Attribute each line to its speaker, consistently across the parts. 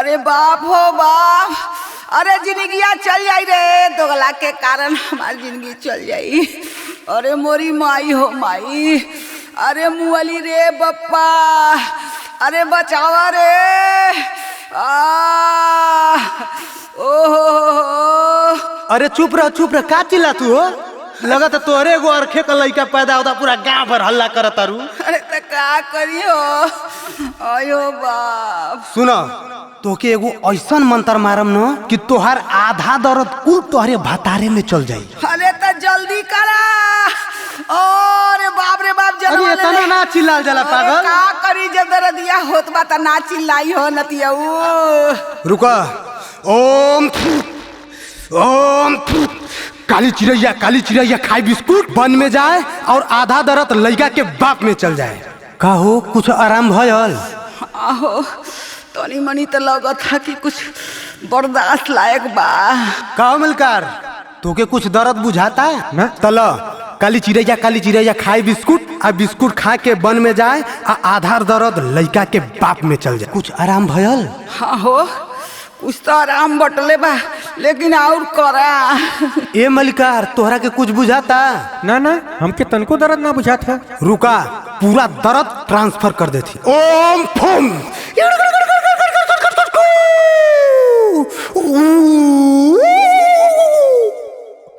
Speaker 1: अरे बाप हो बाप, अरे जिंदगिया चल जाई रे, दोगला के कारण हमारी जिंदगी चल जाई। अरे मोरी माई हो माई, अरे मुअली रे बप्पा, अरे बचावा रे। ओहो,
Speaker 2: अरे चुप रह का चिल्ला तू हो? लगता तोरे एगो अरखे का लइका पैदा होता पूरा गांव भर हल्ला करत तारू।
Speaker 1: अरे तो का करियो, आयो बाप।
Speaker 2: सुनो, तोके एगो ऐसन मंत्र मारम न कि तोहार आधा दर्द कुल तोहरे भतारे में चल जाई।
Speaker 1: अरे तो जल्दी करा। अरे बाप रे बाप,
Speaker 2: अरे इतना ना चिल्लाल जाला पागल।
Speaker 1: का करी जब दर्दिया होत बा त ना चिल्लाई हो नतिया।
Speaker 2: रुका, ओम ओम काली चिड़ैया खाई बिस्कुट बन में जाए और आधा दर्द लइका के बाप में चल जाए। का हो, कुछ आराम भयल?
Speaker 1: आहो, तनी मनी तो लगत था कि कुछ बर्दाश्त लायक बा।
Speaker 2: का हो मलकार, तोके कुछ दर्द बुझाता है ना? तला काली चिड़ैया खाई बिस्कुट आ बिस्कुट खा के बन में जाए आ आधा दर्द लइका के बाप में चल जाए। कुछ आराम भयल?
Speaker 1: हाँ हो, कुछ तो आराम बटले बा, लेकिन और करा।
Speaker 2: ए मलिकार, तोहरा के कुछ बुझाता?
Speaker 3: ना ना, हमके तनको दर्द ना बुझाता।
Speaker 2: रुका, पूरा दर्द ट्रांसफर कर देती। ओम फुम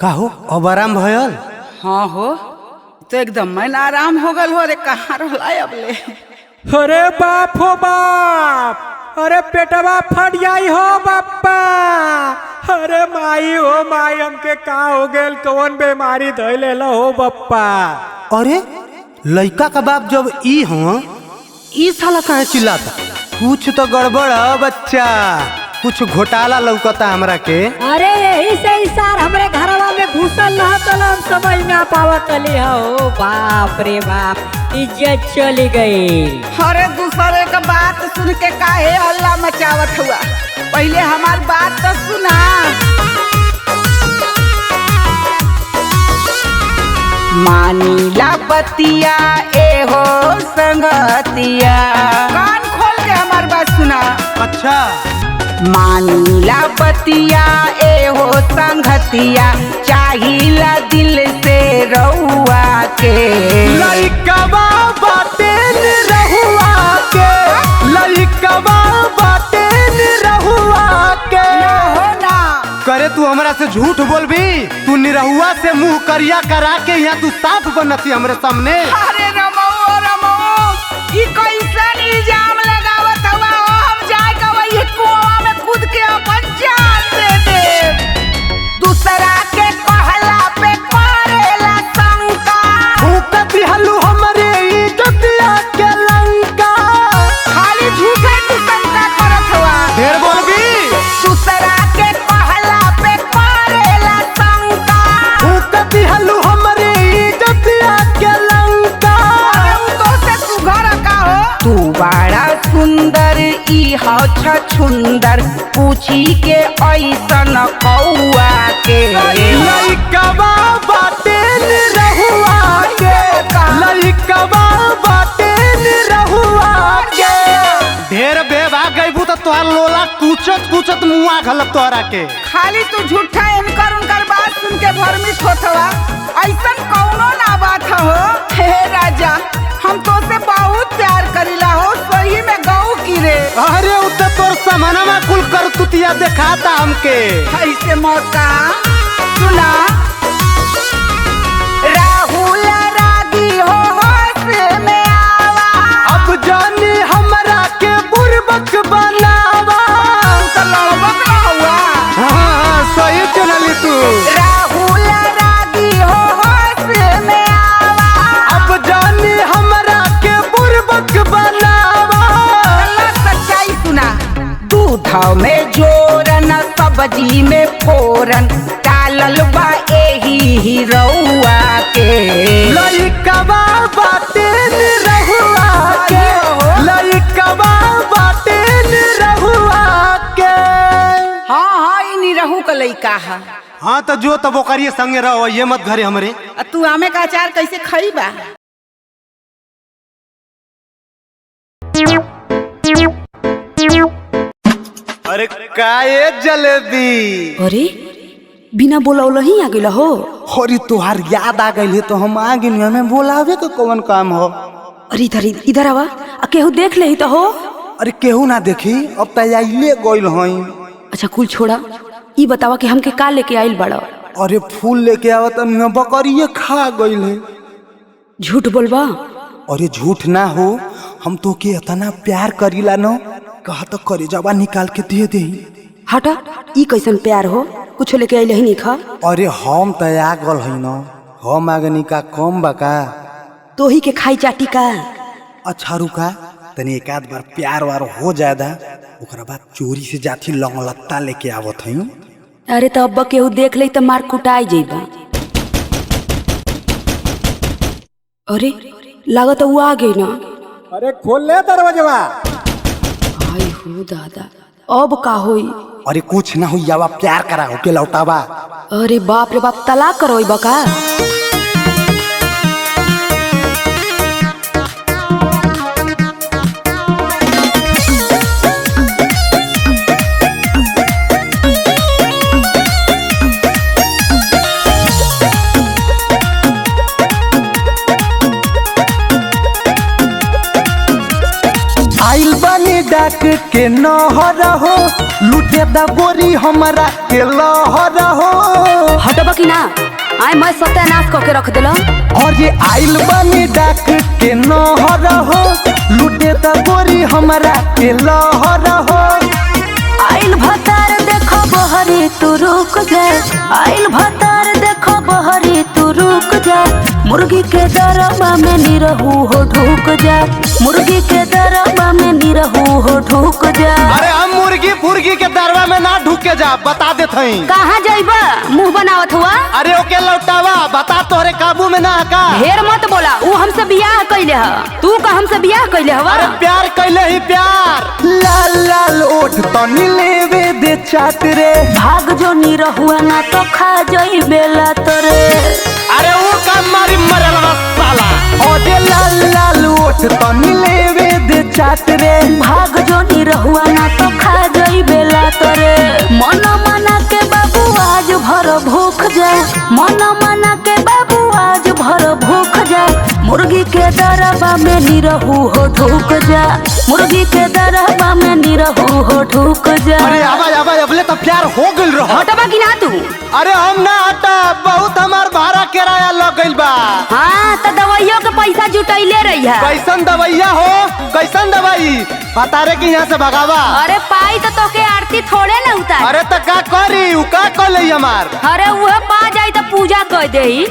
Speaker 2: का हो, अब आराम भयल?
Speaker 1: हाँ हो, तो एकदम मैं आराम हो गल हो। अरे कहाँ रहला अब ले?
Speaker 3: अरे बाप हो बाप, अरे पेटवा फट जाई हो बाप्पा। अरे माई हो माई, हमके का हो गेल, कौन बीमारी धइले हो बाप्पा।
Speaker 2: अरे लइका का बाप जब ई हो, ई साला काहे चिल्लाता? कुछ तो गड़बड़ है बच्चा, कुछ घोटाला लौकता हमरा के।
Speaker 4: अरे यही से ही सार हमरे घरवा में घुसल रहा तो हम समझ ना पावत हो। बाप रे बाप, इज्जत चली गई।
Speaker 1: अरे दूसरे का बात सुन के काहे हल्ला मचावत हुआ? पहले हमार बात तो सुना। मानीला बतिया ए हो संगतिया, कान खोल के हमार बात सुना।
Speaker 2: अच्छा,
Speaker 1: मानीला बतिया ए हो संगतिया, चाहिला दिल से रहुआ के।
Speaker 2: लइकवा बाटे रहुआ के, लइकवा बाटे रहुआ के।
Speaker 1: हो ना
Speaker 2: करे तू हमरा से झूठ बोलबी? तू निरहुआ से मुंह करिया करा के यहाँ तू साफ बनती हमरे सामने।
Speaker 1: अरे रमो ई कैसन इल्जाम लगावत हवा? हम जाए के वही कुआं में कूद के अपन जान दे दे। दूसरा के कहला पे करेला शंका,
Speaker 2: भूकत हलू हमरे इज्जतिया के लंका।
Speaker 1: खाली झूठे तू शंका करत हवा।
Speaker 2: ढेर बोलबी?
Speaker 1: दूसरा के कहला पे करेला शंका,
Speaker 2: भूकत हलू हमरे इज्जतिया के लंका।
Speaker 1: तू बड़ा सुंदर ई हो छछुंदर, पूछी के ऐसन कौआ के।
Speaker 2: लइकवा बाटे रहुआ के, लइकवा बाटे रहुआ के। ढेर बेबा गईबू तो तोहार लोला कुचत मुआ घलत तोहरा के।
Speaker 1: खाली तू झूठा इनकर उनकर बात सुन के भरमित होत हवा। ऐसन कौनो ना बात हो। हे राजा, हम तो से बहुत प्यार करीला हो, सही में गऊ की रे।
Speaker 2: अरे उते तोर समानमा कुल कर तुतिया देखाता हमके।
Speaker 1: ऐसे मौत कहा सुना। राहुल रागी हो होश में आवा,
Speaker 2: अब जानी हमरा के बुरबक बनावा।
Speaker 1: तो लड़बक ना हुआ।
Speaker 2: हाँ, सही चलली तू।
Speaker 1: राहुल रागी हो होश में आवा,
Speaker 2: अब जानी हमरा के बुरबक बनावा।
Speaker 1: सच्चाई सुना। दूध में जोरन, सब्जी में फोरन, डालल बा एही ही रउआ के।
Speaker 2: लइकवा बाटे रहुआ के, लइकवा बाटे रहुआ के।
Speaker 1: हाँ ई निरहू का लइका है।
Speaker 2: हाँ तो जो तब ओकरिए संगे रहो, ये मत घरे हमरे।
Speaker 1: तू आमे का अचार कैसे खइबा?
Speaker 2: अरे काए जलेबी।
Speaker 1: अरे बिना बोलौल ही आ गइल हो।
Speaker 2: अरे तुहार याद आ गई तो हम आ गए, हमें बोलावे के कौन काम हो।
Speaker 1: अरे इधर आवा, केहू देख ले तो हो।
Speaker 2: अरे केहू ना देखी, अब तो आइले गइल हई।
Speaker 1: अच्छा कुल छोड़ा, ई बतावा कि हमके का लेके आइल बड़ा।
Speaker 2: अरे फूल लेके आवत बकरिए खा गइल है।
Speaker 1: झूठ बोलबा?
Speaker 2: अरे झूठ ना हो, हम तो के इतना प्यार करीला न, कहा तो करे जावा निकाल के दे दे।
Speaker 1: हटा, ई कैसन प्यार हो, कुछ लेके आइल ही नहीं खा।
Speaker 2: अरे हम तो आ गल है न, हम आगनी का कम बका
Speaker 1: तो ही के खाई चाटी का।
Speaker 2: अच्छा रुका, तनी एक आध बार प्यार वार हो जाएदा, ओकरा बाद चोरी से जाती लंगलत्ता लेके आवत हई।
Speaker 1: अरे तो अब केहू देख ले तो मार कुटाई जेबा। अरे लागत वो आ गई ना।
Speaker 3: अरे खोल ले दरवाजा।
Speaker 1: हाय हो दादा, अब का होई?
Speaker 2: अरे कुछ ना हुई, आवा प्यार करा होके लौटावा।
Speaker 1: अरे बाप रे बाप, तलाक करोई बका।
Speaker 2: आइल बनी डाक के नहर हो, लूटे दा गोरी हमारा के लहर हो।
Speaker 1: हटबा की ना, आय मैं सत्यानाश करके रख दिल।
Speaker 2: और ये आइल बनी डाक के नहर हो, लूटे दा गोरी हमारा के लहर हो।
Speaker 1: आइल भतार देखो बहरी तू रुक जा, आइल भतार देखो बहरी तू रुक जा। मुर्गी के दरबा में निरहू हो ढूक जा, मुर्गी के दरबा में निरहू हो ढूक जा।
Speaker 2: अरे हम मुर्गी फुर्गी के दरवा में ना ढूके जा, बता देत हई।
Speaker 1: कहाँ जाइबा, मुंह बनावत हुआ।
Speaker 2: अरे ओके लौटावा, बता तोहरे काबू में ना का।
Speaker 1: ढेर मत बोला, वो हमसे बियाह कैले ह, तू का हमसे बियाह कैले हवा।
Speaker 2: अरे प्यार कैले ही प्यार। लाल लाल ओठ तनी लेवे दे चाट रे,
Speaker 1: भाग जो निरहुआ ना तो खा जाई बेला तोरे।
Speaker 2: अरे वो काम मारी मरल साला। ओदे लाल लाल ओठ तनी लेवे दे चाट रे,
Speaker 1: भाग जो निरहुआ ना तो खा जाई बेला तोरे। मन मना के बाबू आज भर भूख जा, मन मना के बाबू आज भर भूख जा। मुर्गी के दरबा में निरहू हो ढूक जा, मुर्गी के दरबा में निरहू हो ढूक जा।
Speaker 2: अरे आवा आवा, अबले तो प्यार हो गइल रहा।
Speaker 1: हटबा की ना तू?
Speaker 2: अरे हम ना हटा, बहुत हमार भाड़ा किराया लग गइल बा।
Speaker 1: हाँ तो दवाइयों के पैसा जुटैले रही है।
Speaker 2: कैसन दवाइया हो, कैसन दवाई बता रे कि यहाँ से भगावा।
Speaker 1: अरे पाई तो तोके आरती थोड़े न उतार।
Speaker 2: अरे तो का करी, उ का कर लई हमार।
Speaker 1: अरे वह पा जाई तो पूजा कर देई।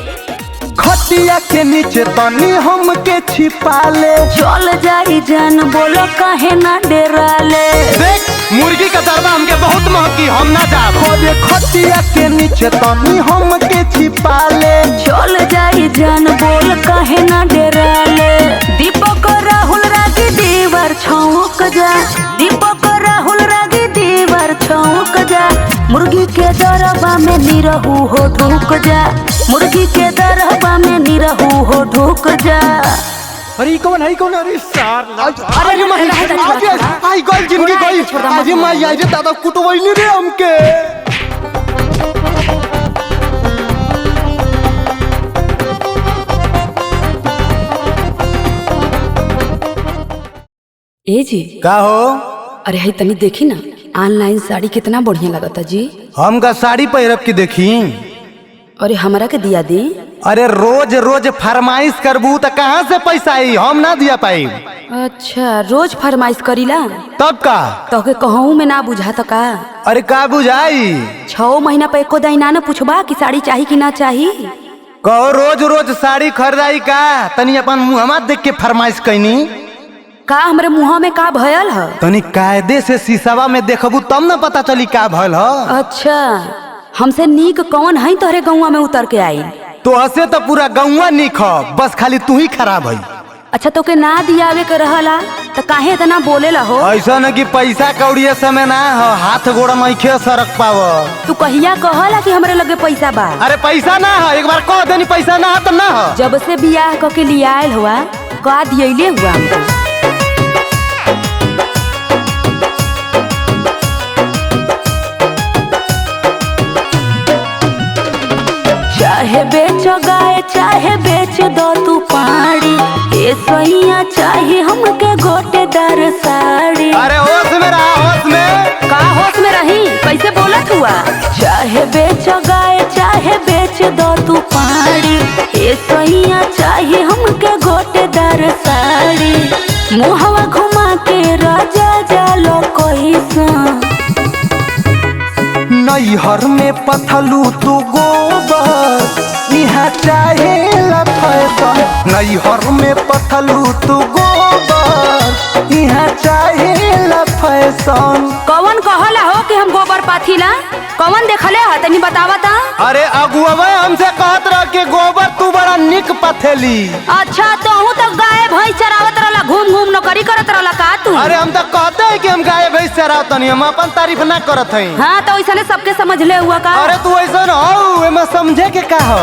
Speaker 2: खटिया के नीचे तनी हम के छिपा ले,
Speaker 1: चल जाई जान बोलो काहे ना डेरा ले।
Speaker 2: देख मुर्गी का दरबा हमके बहुत महकी, हम ना जाब। अरे खटिया के नीचे तनी हम के छिपा ले,
Speaker 1: चल जाई जान बोल काहे ना डेरा ले। दीपक राहुल रागी दीवार छौक जा, दीपक राहुल रागी दीवार छौक जा। मुर्गी के दरबा में निरहू हो ढूक जा, मुर्गी के दरबा में निरहू हो ढूक जा।
Speaker 3: अरे कौन है कौन? अरे सार
Speaker 2: अरे माई आई गई जिंदगी गई। अरे माई आई रे दादा कुटवैली रे हमके।
Speaker 1: ए जी
Speaker 2: का हो?
Speaker 1: अरे है तनी देखी ना, ऑनलाइन साड़ी कितना बढ़िया लगता जी।
Speaker 2: हमका साड़ी पहिरब की देखी।
Speaker 1: अरे हमरा के दिया दी।
Speaker 2: अरे रोज रोज फरमाइश करबू तो कहाँ से पैसा आई, हम ना दिया पाई।
Speaker 1: अच्छा रोज फरमाइश करीला,
Speaker 2: तब का
Speaker 1: तोके कहूँ में ना बुझा तो का।
Speaker 2: अरे का बुझाई,
Speaker 1: 6 महीना पे एको दाइना न पूछबा कि साड़ी चाही कि ना चाही।
Speaker 2: कहो रोज रोज साड़ी खरीदाई का, तनी अपन मुहम्मा देख के फरमाइश कैनी।
Speaker 1: का हमरे मुँह में का भयल है?
Speaker 2: तनी कायदे से शीशवा में देखबू तब न पता चली का भयल ह।
Speaker 1: अच्छा हमसे नीक कौन है तोहरे गौवा में उतर के आई?
Speaker 2: तो हसे तो पूरा गौवा निक ह, बस खाली तू ही खराब है।
Speaker 1: अच्छा तोके ना दियावे के रहला तो काहे इतना बोलेला हो?
Speaker 2: ऐसा न कि पैसा कौड़िया समय ना हो, हाथ गोड़ मैखे सरक पाव।
Speaker 1: तू कहिया कहला कि हमरे लगे पैसा बा?
Speaker 2: अरे पैसा ना है, एक बार कह देनी पैसा ना है तो ना है।
Speaker 1: जब से बियाह क के लिए आयल हुआ का दियले हुआ हमको।
Speaker 5: चाहे बेच दो तू पाड़ी, ए सैया चाहे हमके गोटेदार साड़ी।
Speaker 2: अरे होश में रहा, होश में।
Speaker 5: का होश में रही, कैसे बोलत हुआ? चाहे बेच गाय चाहे बेच दो तू पाड़ी, ए सैया चाहे हमके गोटेदार साड़ी। मुहवा घुमा के राजा जालो कैसा,
Speaker 2: नैहर में पथलू तू गोबर, यहाँ चाहे फैशन। नैहर में पथलू तू गोबर, यहाँ चाहे फैशन।
Speaker 5: कौन कहला हो कि हम गोबर पाथीला? कौन देखले है तनी बतावा ता?
Speaker 2: अरे अगुआ हमसे कहत रह के गोबर तू बड़ा निक पथेली।
Speaker 5: अच्छा तो हूँ तो गाय भैंस चरावत रहला, घूम घूम नौकरी करत रहला का तू?
Speaker 2: अरे हम तो कहते हैं कि हम गाय भैंस चरावत नहीं, हम अपन तारीफ ना करत हैं।
Speaker 5: हाँ तो ऐसा सबके समझ ले हुआ का?
Speaker 2: अरे तू ऐसा हो, एमे समझे के का हो?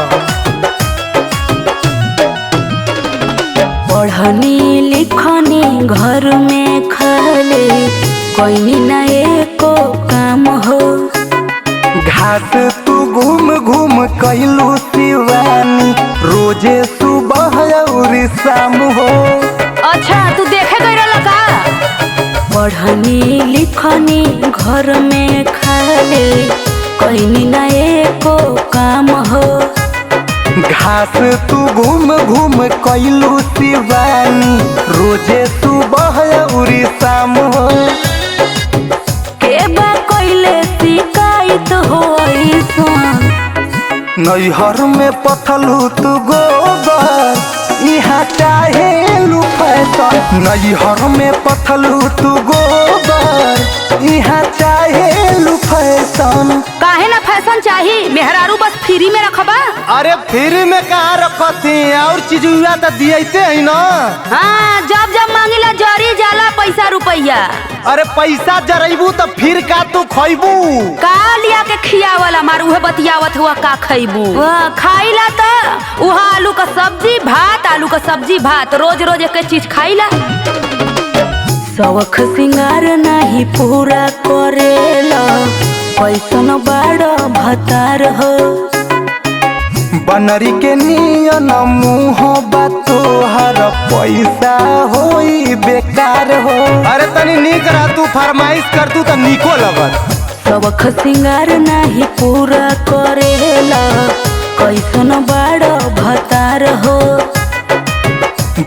Speaker 5: पढ़नी लिखनी घर में खाले, कोई न एको काम हो।
Speaker 2: घास तू घूम घूम कैलू शिवानी, रोजे सुबह और शाम हो।
Speaker 5: अच्छा तू देखे गई रहला का? पढ़नी लिखनी घर में खाले, कोई न एको काम हो।
Speaker 2: घास तू घूम घूम कैलू शिवानी, रोजे सुबह और शाम हो।
Speaker 5: के बा कोइले शिकायत हो ऐसन,
Speaker 2: नैहर में पथलू तू गोबर, यहाँ चाहे लू फैशन। नैहर में पथलू तू गोबर, यहाँ चाहे लू फैशन।
Speaker 5: काहे ना फैशन चाहिए? मेहरारू बस फ्री में रखबा?
Speaker 2: अरे फ्री में कहाँ रखती, और चीज तो दियते है ना।
Speaker 5: हाँ जब जब मांगिला जरी जाला पैसा रुपया।
Speaker 2: अरे पैसा जरेबू तो फिर का तू खैबू?
Speaker 5: का लिया के खियावला मार उहे बतियावत हुआ का खैबू? खाइला तो उहा आलू का सब्जी भात, आलू का सब्जी भात, रोज रोज एक चीज खाइला। शौख सिंगार नहीं पूरा करेला, पैसन बड़ा भतार हो।
Speaker 2: बनरी के नियन मुँह तोहर पैसा होई बेकार हो। अरे तनी निक रह, तू फरमाइश कर तू तो निको लगत।
Speaker 5: शौख सिंगार नहीं पूरा करेला, कैसन बड़ा भतार हो।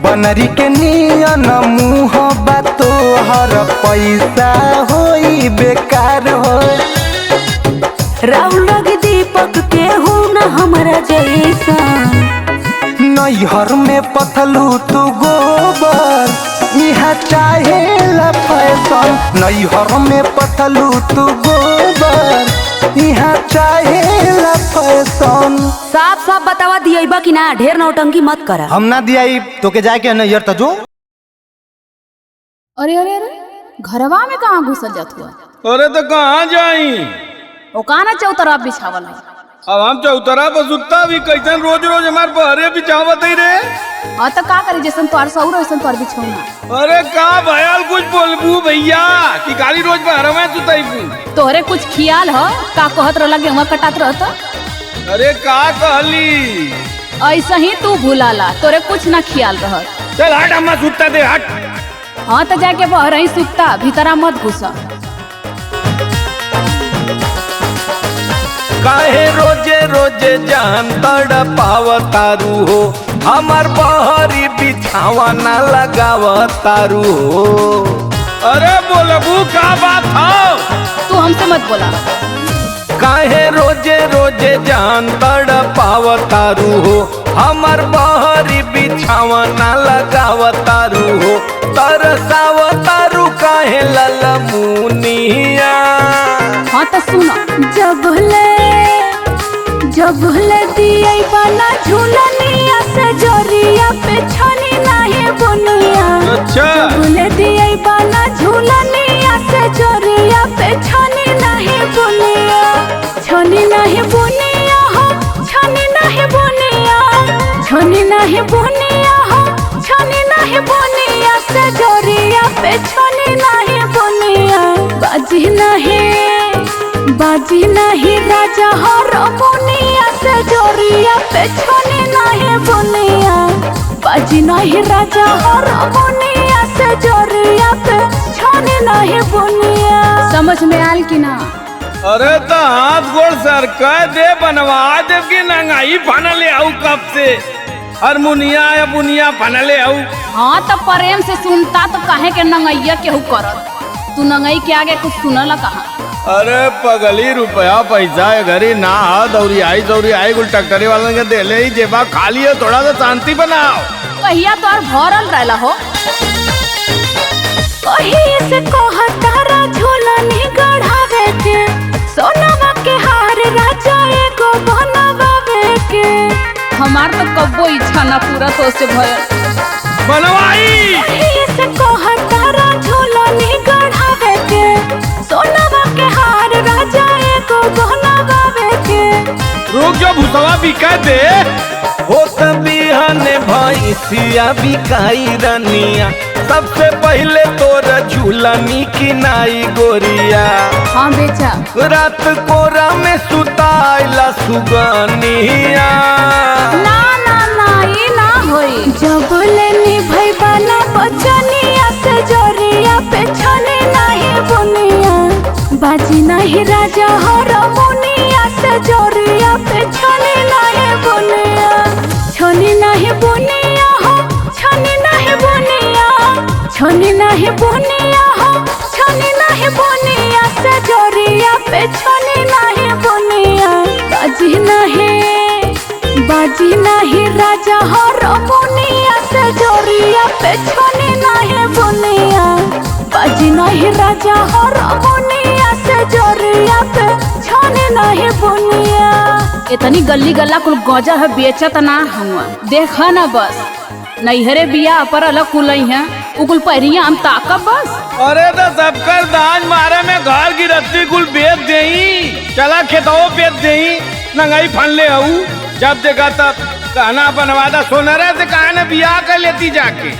Speaker 2: बनरी के नियन मुँह तोहर पैसा होई बेकार हो।
Speaker 5: राहुल दीपक के हो न हमरा जैसा,
Speaker 2: नैहर में पथलू तू गोबर, यहाँ चाहे फैशन। नैहर में पथलू तू गोबर, यहाँ चाहे फैशन।
Speaker 5: साफ साफ बतावा दिया कि ना, ढेर नौटंकी मत करा।
Speaker 2: हम ना दिया तो के जाए के नैहर तजो।
Speaker 6: अरे अरे अरे घरवा में कहाँ घुसल जात हुआ?
Speaker 7: अरे तो कहाँ जाई?
Speaker 6: ओकाना चौतरा बिछावल है।
Speaker 7: अब हम चौतरा पर सुता भी कैसन रोज रोज हमार बहरे बिछावत ही रे।
Speaker 6: हाँ तो का करी, जैसन तोर सौर वैसन तोर बिछौना।
Speaker 7: अरे का भयाल कुछ बोलबू भैया कि खाली रोज बहरे में सुताईबू?
Speaker 6: तोहरे कुछ खियाल हो का कहत रहला गेहुआ कटात रहता?
Speaker 7: अरे का कहली?
Speaker 6: ऐसा ही तू भूलाला, तोरे कुछ ना खियाल रहत।
Speaker 7: चल हट, हम सुता दे हट।
Speaker 6: हाँ तो जाके बहर ही सुता, भीतरा मत घुसा।
Speaker 7: काहे रोजे रोजे जान तड़पावतारू हो, हमार बहरी बिछावा ना लगावतारू हो। अरे बोलबू का बात हो?
Speaker 6: तू हमसे मत बोला।
Speaker 7: काहे रोजे रोजे जान तड़पावतारू हो, हमार बहरी बिछावा ना लगावतारू हो। तरसावतारू काहे ललमुनिया?
Speaker 6: हाँ तो सुनो,
Speaker 5: जब ले दिए वाला झूलनिया से जोरिया पे छनी नहीं बुनिया।
Speaker 7: अच्छा
Speaker 5: जब ले दिए वाला झूलनिया से जोरिया पे छनी नहीं बुनिया। छनी नहीं बुनिया हो, छनी नहीं बुनिया, छनी नहीं बुनिया हो, छनी नहीं बुनिया से जोरिया पे छनी नहीं बुनिया। बाजी नहीं बाजी नहीं राजा हारमोनिया से जोरिया पे छने नहीं बुनिया बाजी नहीं राजा हारमोनिया से जोरिया पे छने नहीं बुनिया।
Speaker 6: समझ में आल कि ना?
Speaker 7: अरे तो हाथ गोड़ सर कह दे बनवा देव की नंगाई फनले आऊ कब से हारमोनिया या बुनिया फनले आऊ।
Speaker 6: हाँ तो प्रेम से सुनता तो काहे के नंगैया केहू करत। तू नंगई के आगे कुछ सुनला कहा?
Speaker 7: अरे पगली रुपया पैसा घरी ना दौरी आई गुल टक्करी वाले के दे ले जेबा खाली है थोड़ा सा शांति बनाओ।
Speaker 6: कहिया तो और भरल रहला हो।
Speaker 5: कहीं से कहा तारा झोला नहीं गढ़ावे के सोनावा के हार राजा एगो बनवावे के।
Speaker 6: हमार तो कब्बो इच्छा ना पूरा तो से भय
Speaker 7: बनवाई।
Speaker 5: कहीं से कहा तारा झोला नहीं गढ़ावे के सोनावा के हार राजा एगो बनवावे के।
Speaker 7: रुक जो भूसवा बिका दे
Speaker 8: हो तबिहने भैंसिया बिकाई रनिया सबसे पहले तोरा झूलनी की नाई गोरिया।
Speaker 6: हाँ बेचा
Speaker 8: रात कोरा में सुताइला सुगनिया।
Speaker 6: ना ना ना ये ना होई।
Speaker 5: जब लेनी भाई बना बचनिया से जोरिया पे छने नहीं बुनिया बाजी नहीं राजा हारमोनिया से जोरिया पे छने नहीं बुनिया छने नहीं बुनिया हो छने नहीं बुनिया छने नहीं बुनिया हो छने नहीं बुनिया से जोरिया पे छने नहीं बुनिया बाजी नहीं राजा हारमोनिया से जोरिया पे छने नहीं बुनिया बाजी नहीं राजा हारमोनिया से जोरिया पे छने नहीं बुनिया।
Speaker 6: इतनी गली गला कुल गौजा है बेचत ना हुआ देखा ना बस नैहरे बिया पर अलग कुलई है उकुल पहिरिया हम ताकब बस।
Speaker 7: अरे तो सबकर दान मारे में घर की रत्ती कुल बेच देई चला खेतों बेच देई नंगाई फन ले आऊ। जब देखा तब कहना बनवादा सोनरा से कहा ना बियाह कर लेती जाके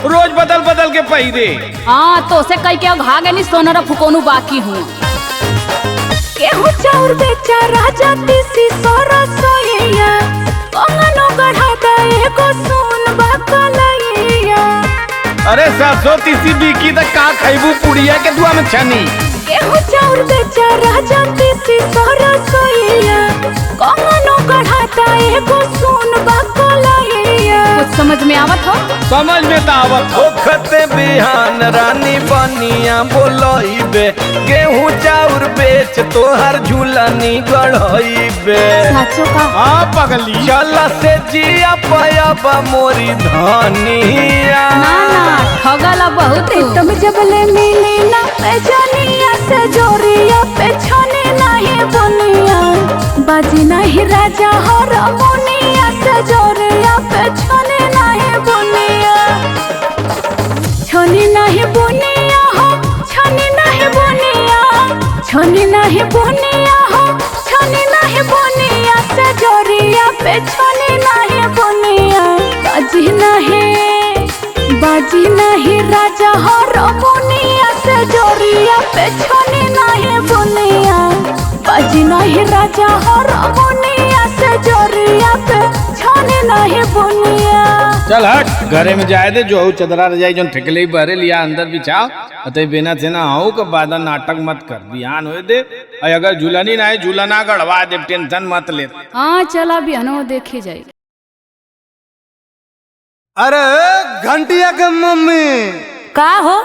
Speaker 7: रोज बदल बदल के पहिरे।
Speaker 6: हाँ तो से कई के घा गई सोनरा फुकोनू बाकी हूँ।
Speaker 5: केहू चाउर बेचा राजा तीसी सोरा सोइया कंगनो गढ़ाता एगो सोन बकलैया।
Speaker 7: अरे 730 बिकी तक का खैबू पुड़िया के दुआ में छनी।
Speaker 5: केहू चाउर बेचा राजा तीसी सोरा सोइया कंगनो गढ़ाता एगो सोन बकलैया।
Speaker 6: कुछ समझ में आवत हो?
Speaker 7: समझ में तो आवत हो।
Speaker 8: ओखते बिहान रानी बनिया बोलइबे गेहूं चाउर बेच तोहर झूलनी गढ़इबे।
Speaker 6: साचो का?
Speaker 7: हाँ पगली
Speaker 8: चला से जिया पयब मोरी धनिया।
Speaker 6: ना ना ठगला बहुत।
Speaker 5: तुम जब ले मिली ना पैजनिया से जोरिया पे छने नहीं बुनिया बाजी नहीं राजा हारमोनिया से जोरिया पे छने नहीं बुनिया छने नहीं बुनिया हो छने नहीं बुनिया छने नहीं बुनिया हो छने नहीं बुनिया से जोरिया पे छने नहीं बुनिया बाजी नहीं राजा हारमोनिया से जोरिया पे छने नहीं बुनिया बाजी नहीं राजा हारमोनिया से जोरिया पे छने नहीं बुनिया।
Speaker 7: चल हट घरे में जाए दे जो चदरा रजाई जो ठेकले ही बहरे लिया अंदर बिछाओ अतः बिना से ना हो के बाद नाटक मत कर बिहान हो दे और अगर झूलनी ना है झूलना गड़वा दे टेंशन मत ले।
Speaker 6: हाँ चला बिहानो देखे जाए।
Speaker 2: अरे घंटिया के मम्मी
Speaker 9: का हो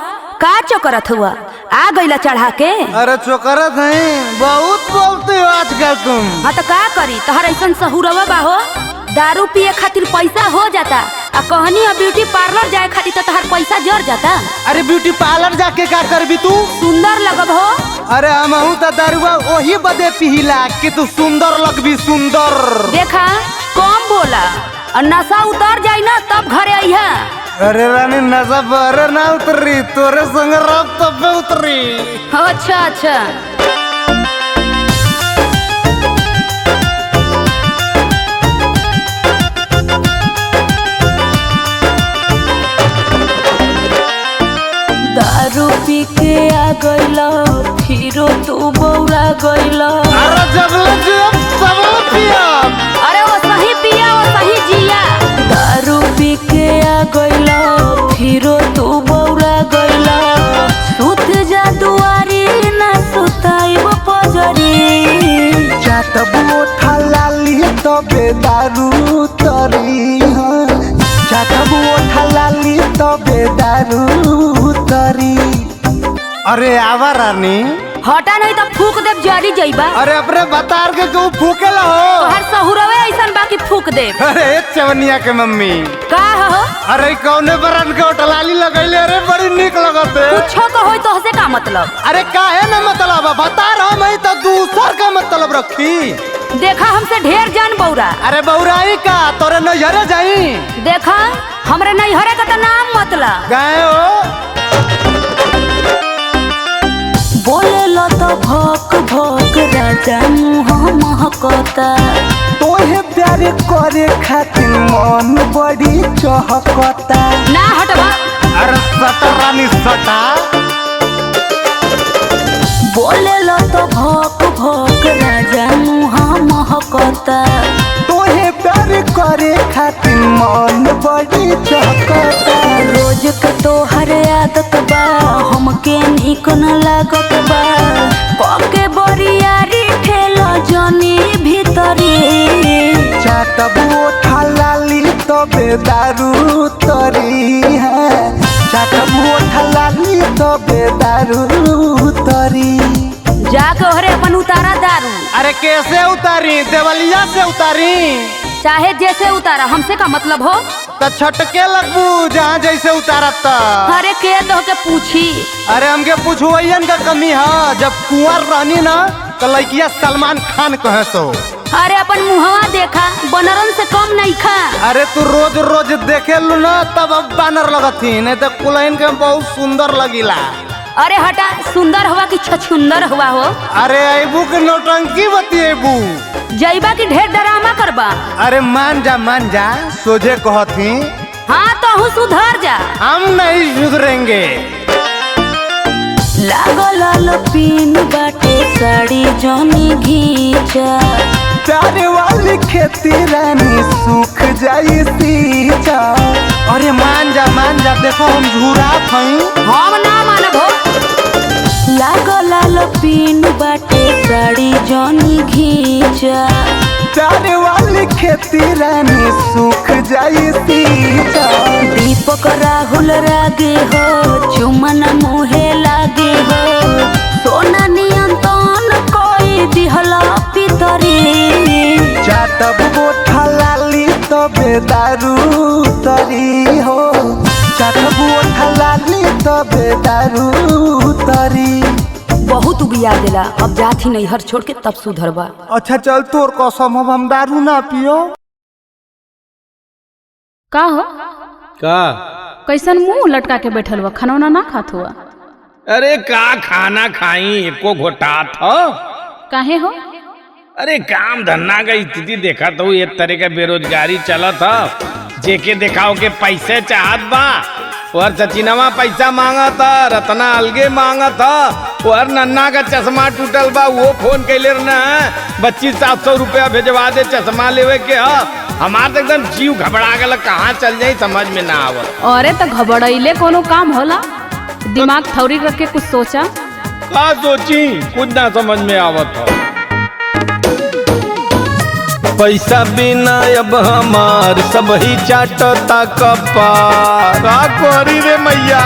Speaker 9: का चोकरत हुआ आ गईला चढ़ा के।
Speaker 2: अरे चोकरत है बहुत बोलते हो आजकल तुम।
Speaker 9: हाँ तो का करी तहर ऐसा सहुरवा बा हो दारू पिए खातिर पैसा हो जाता आ कहनी ब्यूटी पार्लर जाए खातिर तो तहर पैसा जर जाता।
Speaker 2: अरे ब्यूटी पार्लर जाके का करबी तू?
Speaker 9: सुंदर लगब हो।
Speaker 2: अरे हमहू तो दारुआ वही बदे पिहिला कि तू सुंदर लगबी सुंदर।
Speaker 9: देखा कम बोला और नशा उतर जाई ना तब घरे आइहा।
Speaker 2: अरे रानी नशा बहरे ना उतरी तोरे संग रब तब पे उतरी।
Speaker 9: अच्छा अच्छा
Speaker 5: दारू पी के आ गईला फिर
Speaker 9: फिरो तू बौरा गइला।
Speaker 8: अरे जबले जियब सबले पियब।
Speaker 9: अरे वो सही पिया वो सही जिया। दारू पी के आ गइला फिरो तू बौरा गइला। सुत जा दुआरी ना सुताइब पजरी।
Speaker 10: चाटब ओठा लाली तबे दारू तरी चाटब ओठा लाली तबे दारू तरी।
Speaker 2: अरे आवा रानी।
Speaker 9: हटा नहीं तो फूक देब जरी जइबा।
Speaker 2: अरे अपने बतार के क्यों फूकेला हो?
Speaker 9: तोहर सहुरवे ऐसन बाकी फूक देब।
Speaker 2: अरे चवनिया के मम्मी
Speaker 9: का हो?
Speaker 2: अरे कौने बरन के ओठलाली लगैले? अरे बड़ी निक लगते।
Speaker 9: कुछो तो होई तो हसे का मतलब?
Speaker 2: अरे काहे न मतलब बता रहा मैं तो दूसर का मतलब रखी।
Speaker 9: देखा हमसे ढेर जान बौरा।
Speaker 2: अरे बौराई का तोरे नैहरे जाई।
Speaker 9: देखा हमरे नैहरे का तो नाम मतलब
Speaker 2: गए हो।
Speaker 9: बोले लो तो भोक भोक राजा मुँह महकता।
Speaker 10: तोहे प्यार करे खातिर मन बड़ी चहकता।
Speaker 9: ना हटवा।
Speaker 2: अरे सटा रानी सटा।
Speaker 9: बोले लो तो भोक भोक राजा मुँह महकता।
Speaker 10: तोहे प्यार करे खातिर मन बड़ी चहकता।
Speaker 9: रोज के तोहर आदत बा हमके निक न लागत बा। पके बरियारी ठेला जनी भीतरी।
Speaker 10: चाटब ओठा लाली तबे दारू तरी चाटब ओठा लाली तबे दारू तरी।
Speaker 9: जाके ओहरे अपन उतारा दारू।
Speaker 2: अरे कैसे उतारी? देवलिया से उतारी
Speaker 9: चाहे जैसे उतारा हमसे का मतलब हो?
Speaker 2: तो छटके लगबू जहाँ जैसे उतारत।
Speaker 9: अरे के तो के पूछी।
Speaker 2: अरे हमके पूछुअन का कमी है। जब कुंवर रहनी ना तो लड़किया सलमान खान कहे सो।
Speaker 9: अरे अपन मुहवा देखा बनरन से कम नहीं खा।
Speaker 2: अरे तू रोज रोज देखे लू ना तब अब बानर लगती नहीं तो कुलैन के बहुत सुंदर लगिला।
Speaker 9: अरे हटा सुंदर हुआ कि छछुंदर हुआ हो?
Speaker 2: अरे अबू के नौटंकी बतिएबू
Speaker 9: जइबा की ढेर डरामा करबा।
Speaker 2: अरे मान जा सोझे कहती।
Speaker 9: हाँ तो हूँ सुधर जा।
Speaker 2: हम नहीं सुधरेंगे।
Speaker 9: लागल पिन बाटे साड़ी जनी घींचा।
Speaker 10: प्यार वाली खेती रानी सूख जाई सींचा।
Speaker 2: अरे मान जा देखो हम झूरा थई।
Speaker 9: हम ना मानबो। लागल पिन बाटे साड़ी जनी घींचा।
Speaker 10: प्यार वाली खेती रानी सूख जाई सींचा।
Speaker 9: दीपक राहुल रागे हो चुमन मुहे लागे हो। सोना नियंत्रण कोई दिहला पितरी।
Speaker 10: चाटब ओठा लाली तबे दारू तरी चाटब ओठा लाली तबे दारू तरी।
Speaker 9: बहुत उबिया देला अब जाती नैहर छोड़ के तब सुधरबा।
Speaker 2: अच्छा चल तोर कसम हम दारू ना पियो।
Speaker 6: का हो?
Speaker 7: का
Speaker 6: कैसन मुंह लटका के बैठल हुआ? खाना वाना ना खात हुआ?
Speaker 7: अरे का खाना खाई एको घोटात हो।
Speaker 6: काहे हो?
Speaker 7: अरे काम धंधा का स्थिति देखा तो ये तरह का बेरोजगारी चलत ह। जेके देखाओ के पैसे चाहत बा और सचिनवा पैसा मांगत ह, रत्ना अलगे मांगत ह। और नन्ना का चश्मा टूटल बा वो फोन कैले न 2500 रुपया भेजवा दे चश्मा लेवे के ह। हमार तो एकदम जीव घबरा गल कहाँ चल जाई समझ में ना आवत।
Speaker 6: अरे तो घबराइले कोनो काम होला? दिमाग थौरी रख के कुछ सोचा।
Speaker 7: का सोची कुछ ना समझ में आवत हो।
Speaker 8: पैसा बिना अब हमार सब ही चाटता कपार।
Speaker 7: का करी रे मैया?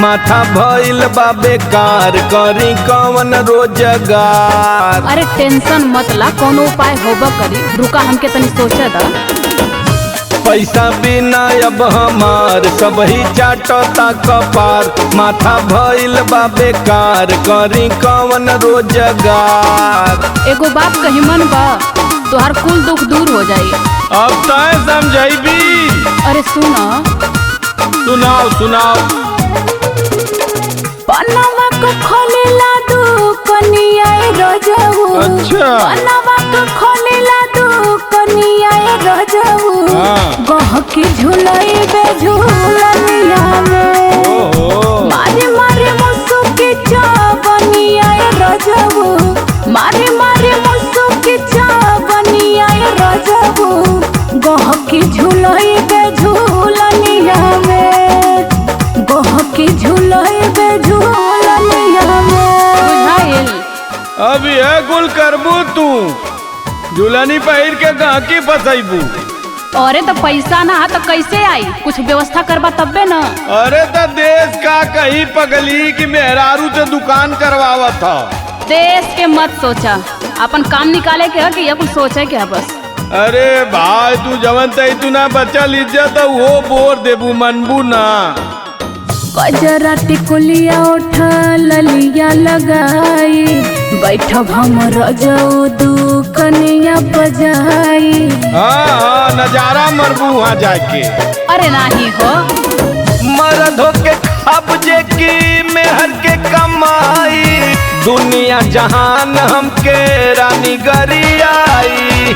Speaker 8: माथा भइल बा बेकार करी कवन रोजगार।
Speaker 6: अरे टेंशन मत ला कोनो उपाय होबा करी। रुका हमके तनी सोचे दा।
Speaker 8: पैसा बिना अब हमार सब ही चाटता कपार। माथा भइल बा बेकार करी कवन रोजगार।
Speaker 6: एगो बात कही मन बा तोहार कुल दुख दूर हो जाई।
Speaker 7: अब तय समझाइबी।
Speaker 6: अरे सुना।
Speaker 7: सुनाओ सुनाओ।
Speaker 5: पनवा को खोलेला दू कनिया रजऊ।
Speaker 7: अच्छा।
Speaker 5: पनवा को खोलेला दू कनिया रजऊ। गह की झुलई बे झूलनिया में।
Speaker 7: ओहो।
Speaker 5: मारे मारे मुसुकी चाबा रजबू मारे मारे मुसुकी चावनिया रजबू गहकी झुलई बे झूलनिया में गहकी झुलई बे झूलनिया में
Speaker 6: बुझाइल।
Speaker 7: अब यह कुल करबू तू झूलनी पहिर के गाकी फसैबू।
Speaker 6: अरे तो पैसा ना तो कैसे आई, कुछ व्यवस्था करबा तब्बे न।
Speaker 7: अरे तो देश का कहीं पगली की मेहरारू से दुकान करवावत था।
Speaker 6: देश के मत सोचा, अपन काम निकाले के है कि ये कुछ सोचे के है बस।
Speaker 7: अरे भाई तू जवन तई तू ना बचल इज्जत वो बोर देबू मनबू ना।
Speaker 5: गजरा टिकुलिया उठा ललिया लगाई बैठब हम रजऊ दुकनिया बजाई।
Speaker 7: हाँ नजारा मरबू वहाँ जाके।
Speaker 6: अरे नहीं हो
Speaker 8: मर्द होके कब्जे की मेहर के कमाई दुनिया जहान हमके रानी गरियाई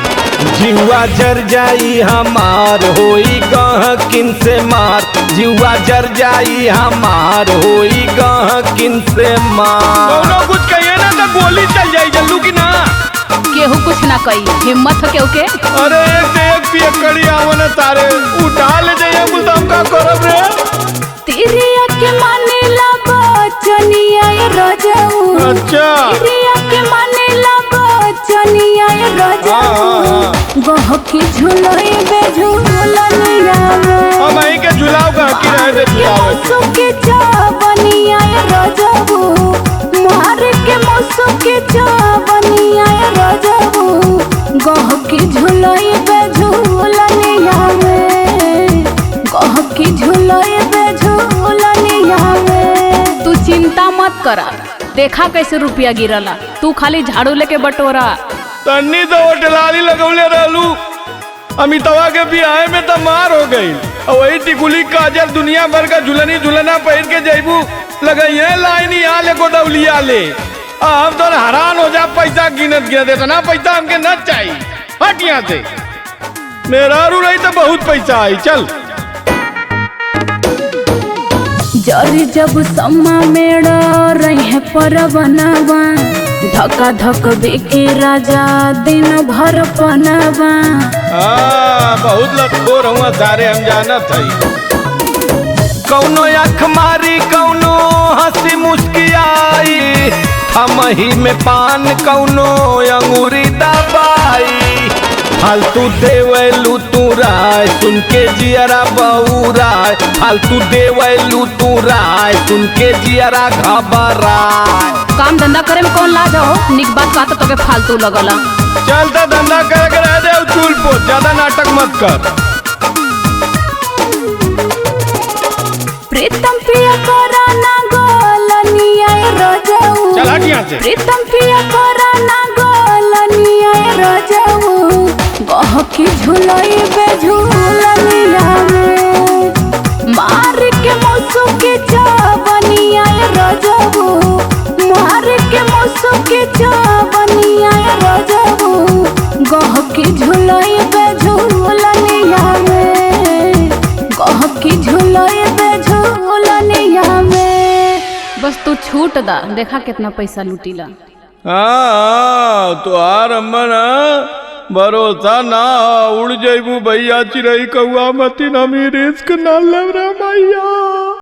Speaker 8: जीवा जर जाई हमार होई गहकिन से मार जीवा जर जाई हमार होई गहकिन से मार।
Speaker 7: दोनों कुछ कहिए ना तो गोली चल जाई जल्लू की ना।
Speaker 6: केहू कुछ ना कही, हिम्मत हो केहू के।
Speaker 7: अरे एक से एक पियकड़ी आवने तारे उठा ले जाइए बुलदाम का करब रे।
Speaker 5: तिरिया के माने ला बचनिया रजऊ
Speaker 7: अच्छा
Speaker 5: तिरिया के माने ला बचनिया रजऊ गहकी झुलई बे झूलनिया में
Speaker 7: अब आई के झुलाओ का की रहे दे झुलाओ।
Speaker 5: मुसुकी चावनिया रजऊ मार के मुसुकी चावनिया रजऊ गहकी झुलई बे झूलनिया में गहकी झुलई बे झूलनिया में।
Speaker 6: तू चिंता मत करा, देखा कैसे रुपया गिरला, तू खाली झाड़ू लेके बटोरा।
Speaker 7: तन्नी तो होटलाली लगौले रहलू अमितवा के बियाह में तो मार हो गई और वही टिकुली काजल दुनिया भर का झुलनी झुलना पहिर के जैबू लगाइए लाइन यहाँ ले गोदौलिया ले। हम तो हैरान हो जा पैसा गिनत गिनत इतना पैसा हमके न चाहिए। हट यहाँ से मेरा रू रही तो बहुत पैसा आई। चल
Speaker 5: जरी जब सम्मा मेड़ा रहे पर बनवा धक्का धक बेके राजा दिन भर पनवा।
Speaker 7: बहुत लखोर हुआ सारे हम जानत हई।
Speaker 8: कौनो आँख मारी कौनो हंसी मुस्कियाई हमही में पान कौनो अंगूरी दबाई फालतू देवलू तू राय सुन के जियरा बहुराय फालतू देवलू तू राय सुन के जियरा घबराय।
Speaker 6: काम धंधा करे में कौन लाज हो, निक बात बात तो के फालतू लगला।
Speaker 7: चल तो धंधा करे के रह दे चूल पोत, ज्यादा नाटक मत कर।
Speaker 5: प्रीतम पिया करा ना गोलनिया रजऊ
Speaker 7: चल हट यहाँ से।
Speaker 5: प्रीतम पिया करा ना गोलनिया रजऊ गहकी झुलई बे झूलनिया में मार के मुसुकी चावनिया रजऊ मार के मुसुकी चावनिया रजऊ गहकी झुलई बे झूलनिया में गहकी झुलई बे झूलनिया में।
Speaker 6: बस तू छूट दा, देखा कितना पैसा लूटीला।
Speaker 7: हाँ तुहार अम्मन भरोसा ना उड़ जैबू भैया चिरई कौआ मती ना रिस्क ना लग रहा भैया।